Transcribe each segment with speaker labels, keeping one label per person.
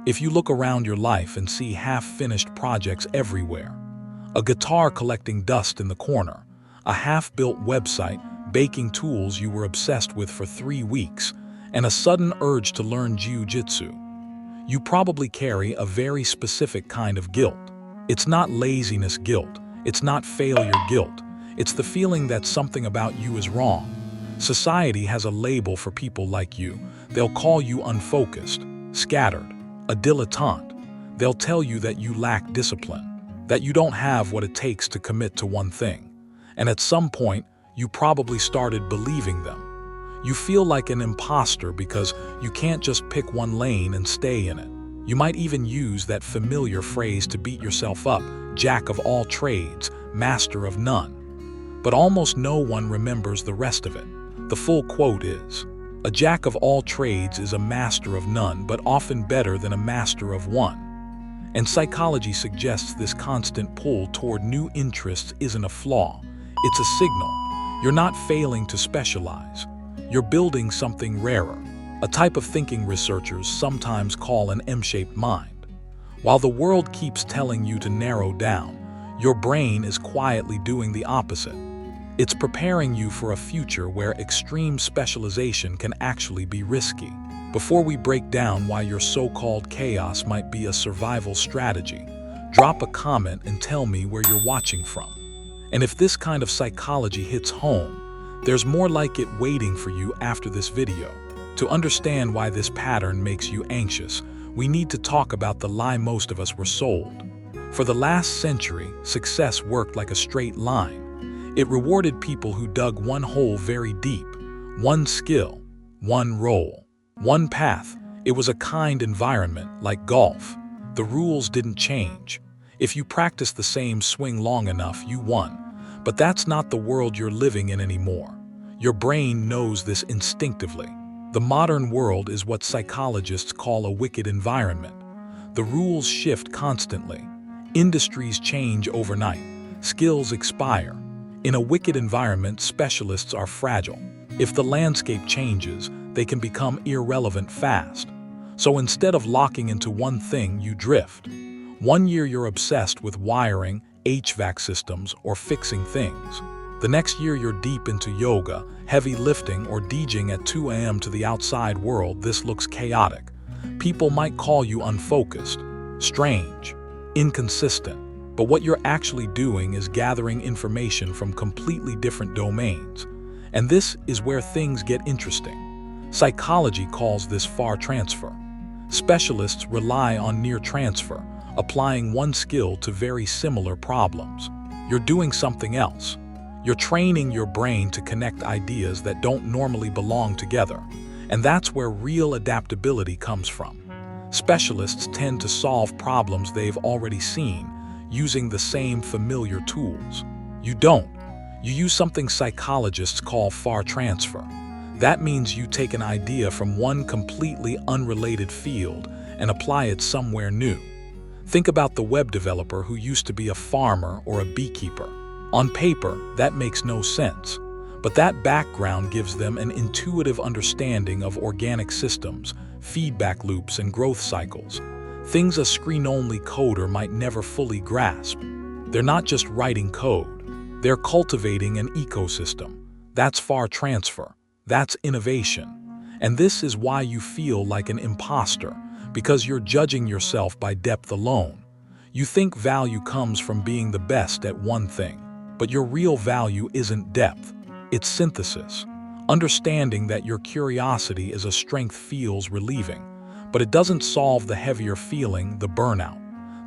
Speaker 1: If you look around your life and see half-finished projects everywhere, a guitar collecting dust in the corner, a half-built website, baking tools you were obsessed with for 3 weeks, and a sudden urge to learn jiu-jitsu, you probably carry a very specific kind of guilt. It's not laziness guilt, it's not failure guilt, it's the feeling that something about you is wrong. Society has a label for people like you. They'll call you unfocused, scattered, a dilettante. They'll tell you that you lack discipline, that you don't have what it takes to commit to one thing. And at some point, you probably started believing them. You feel like an imposter because you can't just pick one lane and stay in it. You might even use that familiar phrase to beat yourself up, jack of all trades, master of none. But almost no one remembers the rest of it. The full quote is, "A jack of all trades is a master of none, but often better than a master of one." And psychology suggests this constant pull toward new interests isn't a flaw. It's a signal. You're not failing to specialize. You're building something rarer, a type of thinking researchers sometimes call an M-shaped mind. While the world keeps telling you to narrow down, your brain is quietly doing the opposite. It's preparing you for a future where extreme specialization can actually be risky. Before we break down why your so-called chaos might be a survival strategy, drop a comment and tell me where you're watching from. And if this kind of psychology hits home, there's more like it waiting for you after this video. To understand why this pattern makes you anxious, we need to talk about the lie most of us were sold. For the last century, success worked like a straight line. It rewarded people who dug one hole very deep, one skill, one role, one path. It was a kind environment, like golf. The rules didn't change. If you practiced the same swing long enough, you won. But that's not the world you're living in anymore. Your brain knows this instinctively. The modern world is what psychologists call a wicked environment. The rules shift constantly. Industries change overnight. Skills expire. In a wicked environment, specialists are fragile. If the landscape changes, they can become irrelevant fast. So instead of locking into one thing, you drift. One year you're obsessed with wiring, HVAC systems, or fixing things. The next year you're deep into yoga, heavy lifting, or DJing at 2 a.m. to the outside world. This looks chaotic. People might call you unfocused, strange, inconsistent. But what you're actually doing is gathering information from completely different domains. And this is where things get interesting. Psychology calls this far transfer. Specialists rely on near transfer, applying one skill to very similar problems. You're doing something else. You're training your brain to connect ideas that don't normally belong together. And that's where real adaptability comes from. Specialists tend to solve problems they've already seen, using the same familiar tools. You don't. You use something psychologists call far transfer. That means you take an idea from one completely unrelated field and apply it somewhere new. Think about the web developer who used to be a farmer or a beekeeper. On paper, that makes no sense. But that background gives them an intuitive understanding of organic systems, feedback loops, and growth cycles. Things a screen-only coder might never fully grasp. They're not just writing code. They're cultivating an ecosystem. That's far transfer. That's innovation. And this is why you feel like an imposter, because you're judging yourself by depth alone. You think value comes from being the best at one thing, but your real value isn't depth. It's synthesis. Understanding that your curiosity is a strength feels relieving. But it doesn't solve the heavier feeling, the burnout,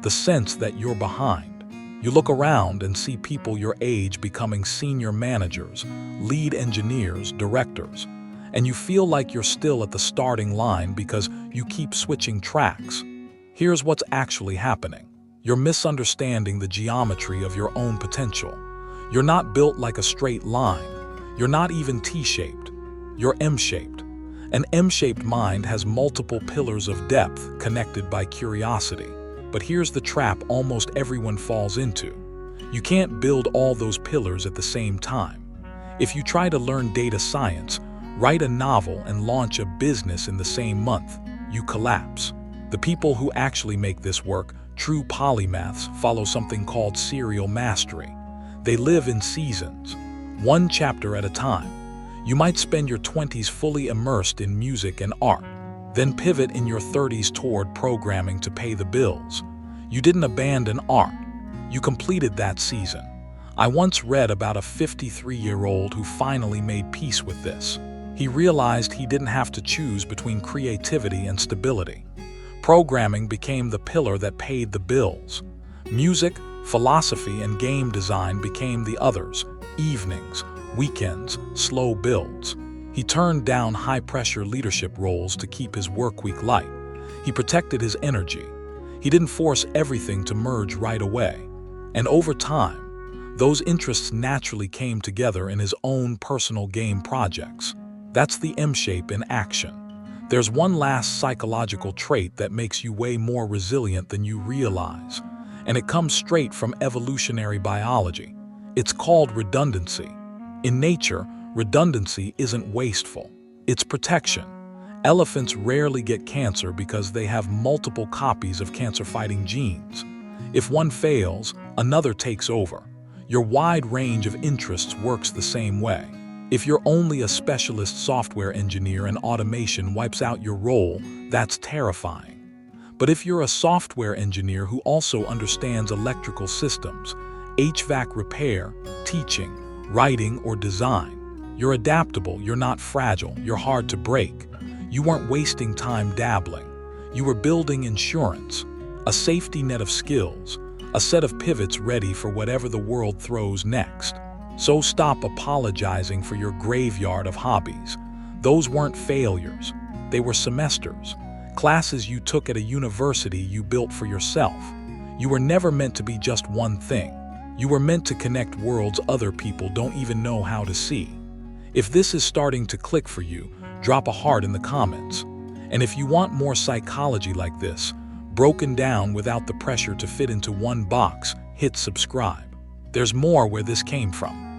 Speaker 1: the sense that you're behind. You look around and see people your age becoming senior managers, lead engineers, directors, and you feel like you're still at the starting line because you keep switching tracks. Here's what's actually happening. You're misunderstanding the geometry of your own potential. You're not built like a straight line. You're not even T-shaped. You're M-shaped. An M-shaped mind has multiple pillars of depth connected by curiosity. But here's the trap almost everyone falls into. You can't build all those pillars at the same time. If you try to learn data science, write a novel, and launch a business in the same month, you collapse. The people who actually make this work, true polymaths, follow something called serial mastery. They live in seasons, one chapter at a time. You might spend your 20s fully immersed in music and art, then pivot in your 30s toward programming to pay the bills. You didn't abandon art. You completed that season. I once read about a 53-year-old who finally made peace with this. He realized he didn't have to choose between creativity and stability. Programming became the pillar that paid the bills. Music, philosophy, and game design became the others: evenings, weekends, slow builds. He turned down high-pressure leadership roles to keep his workweek light. He protected his energy. He didn't force everything to merge right away. And over time, those interests naturally came together in his own personal game projects. That's the M-shape in action. There's one last psychological trait that makes you way more resilient than you realize, and it comes straight from evolutionary biology. It's called redundancy. In nature, redundancy isn't wasteful. It's protection. Elephants rarely get cancer because they have multiple copies of cancer-fighting genes. If one fails, another takes over. Your wide range of interests works the same way. If you're only a specialist software engineer and automation wipes out your role, that's terrifying. But if you're a software engineer who also understands electrical systems, HVAC repair, teaching, writing, or design, you're adaptable, you're not fragile, you're hard to break. You weren't wasting time dabbling. You were building insurance, a safety net of skills, a set of pivots ready for whatever the world throws next. So stop apologizing for your graveyard of hobbies. Those weren't failures. They were semesters, classes you took at a university you built for yourself. You were never meant to be just one thing. You were meant to connect worlds other people don't even know how to see. If this is starting to click for you, drop a heart in the comments. And if you want more psychology like this, broken down without the pressure to fit into one box, hit subscribe. There's more where this came from.